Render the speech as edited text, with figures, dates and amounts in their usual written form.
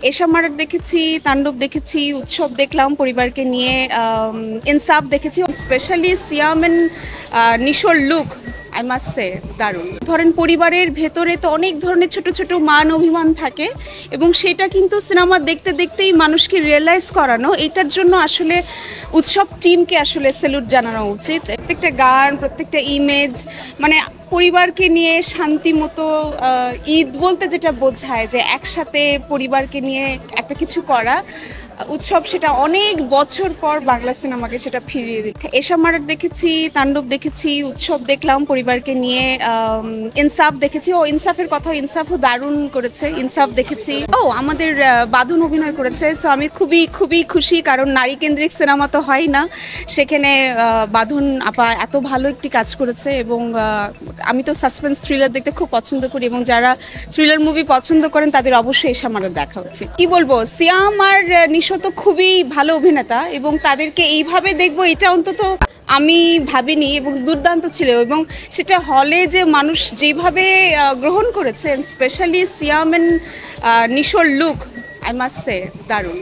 এশামার দেখেছি, তাণ্ডব দেখেছি, উৎসব দেখলাম পরিবারকে নিয়ে, ইনসাফ দেখেছি। স্পেশালি সিয়াম এন্ড নিশোর লুক আই মাস্ট সে দারুণ। ধরেন পরিবারের ভেতরে তো অনেক ধরনের ছোট ছোট মান অভিমান থাকে এবং সেটা কিন্তু সিনেমা দেখতে দেখতেই মানুষকে রিয়েলাইজ করানো, এটার জন্য আসলে উৎসব টিমকে আসলে স্যালুট জানানো উচিত। প্রত্যেকটা গান, প্রত্যেকটা ইমেজ, মানে পরিবারকে নিয়ে শান্তি মতো ঈদ বলতে যেটা বোঝায় যে একসাথে পরিবারকে নিয়ে একটা কিছু করা, উৎসব সেটা অনেক বছর পর বাংলা সিনেমাকে সেটা ফিরিয়ে দিচ্ছে। এশামার দেখেছি, তাণ্ডব দেখেছি, উৎসব দেখলাম পরিবারকে নিয়ে, ইনসাফ দেখেছি। ইনসাফের কথা, ইনসাফও দারুণ করেছে। ইনসাফ দেখেছি। আমাদের বাঁধন অভিনয় করেছে, তো আমি খুবই খুবই খুশি, কারণ নারী কেন্দ্রিক সিনেমা তো হয় না, সেখানে বাঁধন আপা এত ভালো একটি কাজ করেছে। এবং আমি তো সাসপেন্স থ্রিলার দেখতে খুব পছন্দ করি, এবং যারা থ্রিলার মুভি পছন্দ করেন তাদের অবশ্যই এশামারও দেখা উচিত। কি বলবো, সিয়াম আর নিশো তো খুবই ভালো অভিনেতা, এবং তাদেরকে এইভাবে দেখবো এটা অন্তত আমি ভাবিনি, এবং দুর্দান্ত ছিল। এবং সেটা হলে যে মানুষ যেভাবে গ্রহণ করেছে, স্পেশালি সিয়াম এন্ড নিশোর লুক আই মাস্ট সে দারুণ।